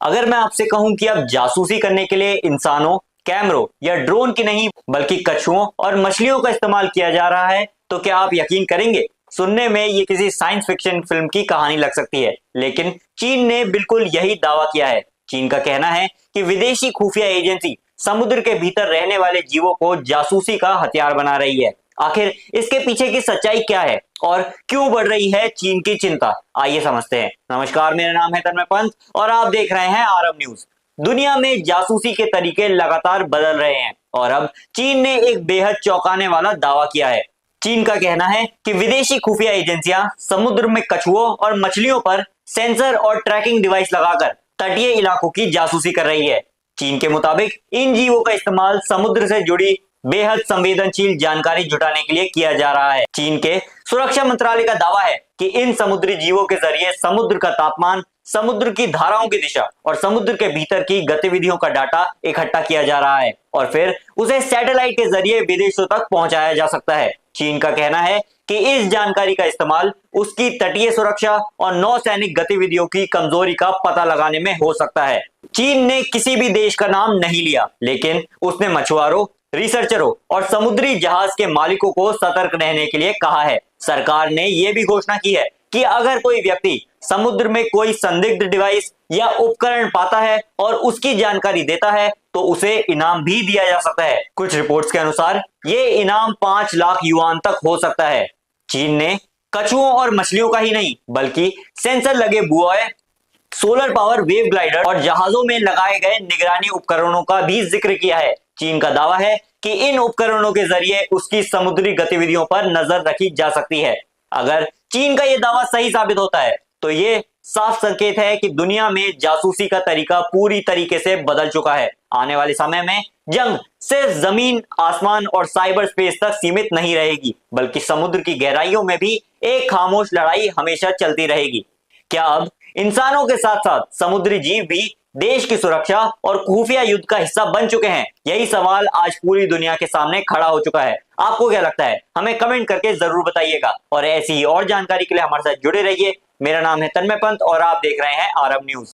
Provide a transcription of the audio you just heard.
अगर मैं आपसे कहूं कि अब जासूसी करने के लिए इंसानों, कैमरों या ड्रोन की नहीं बल्कि कछुओं और मछलियों का इस्तेमाल किया जा रहा है, तो क्या आप यकीन करेंगे? सुनने में ये किसी साइंस फिक्शन फिल्म की कहानी लग सकती है, लेकिन चीन ने बिल्कुल यही दावा किया है। चीन का कहना है कि विदेशी खुफिया एजेंसी समुद्र के भीतर रहने वाले जीवों को जासूसी का हथियार बना रही है। आखिर इसके पीछे की सच्चाई क्या है और क्यों बढ़ रही है चीन की चिंता? आइए समझते हैं। नमस्कार, मेरा नाम है तन्मय पंत और आप देख रहे हैं आरब न्यूज। दुनिया में जासूसी के तरीके लगातार बदल रहे हैं और अब चीन ने एक बेहद चौंकाने वाला दावा किया है। चीन का कहना है कि विदेशी खुफिया एजेंसियां समुद्र में कछुओं और मछलियों पर सेंसर और ट्रैकिंग डिवाइस लगाकर तटीय इलाकों की जासूसी कर रही है। चीन के मुताबिक इन जीवों का इस्तेमाल समुद्र से जुड़ी बेहद संवेदनशील जानकारी जुटाने के लिए किया जा रहा है। चीन के सुरक्षा मंत्रालय का दावा है कि इन समुद्री जीवों के जरिए समुद्र का तापमान, समुद्र की धाराओं की दिशा और समुद्र के भीतर की गतिविधियों का डाटा इकट्ठा किया जा रहा है और फिर उसे सैटेलाइट के जरिए विदेशों तक पहुंचाया जा सकता है। चीन का कहना है कि इस जानकारी का इस्तेमाल उसकी तटीय सुरक्षा और नौसैनिक गतिविधियों की कमजोरी का पता लगाने में हो सकता है। चीन ने किसी भी देश का नाम नहीं लिया, लेकिन उसने मछुआरों, रिसर्चरों और समुद्री जहाज के मालिकों को सतर्क रहने के लिए कहा है। सरकार ने यह भी घोषणा की है कि अगर कोई व्यक्ति समुद्र में कोई संदिग्ध डिवाइस या उपकरण पाता है और उसकी जानकारी देता है तो उसे इनाम भी दिया जा सकता है। कुछ रिपोर्ट्स के अनुसार ये इनाम 5 लाख युआन तक हो सकता है। चीन ने कछुओं और मछलियों का ही नहीं बल्कि सेंसर लगे बुओए, सोलर पावर वेव ग्लाइडर और जहाजों में लगाए गए निगरानी उपकरणों का भी जिक्र किया है। चीन का दावा है कि इन उपकरणों के जरिए उसकी समुद्री गतिविधियों पर नजर रखी जा सकती है। अगर चीन का यह दावा सही साबित होता है तो ये साफ संकेत है कि दुनिया में जासूसी का तरीका पूरी तरीके से बदल चुका है। आने वाले समय में जंग सिर्फ जमीन, आसमान और साइबर स्पेस तक सीमित नहीं रहेगी, बल्कि समुद्र की गहराइयों में भी एक खामोश लड़ाई हमेशा चलती रहेगी। क्या अब इंसानों के साथ साथ समुद्री जीव भी देश की सुरक्षा और खुफिया युद्ध का हिस्सा बन चुके हैं? यही सवाल आज पूरी दुनिया के सामने खड़ा हो चुका है। आपको क्या लगता है? हमें कमेंट करके जरूर बताइएगा और ऐसी ही और जानकारी के लिए हमारे साथ जुड़े रहिए। मेरा नाम है तन्मय पंत और आप देख रहे हैं आरब न्यूज।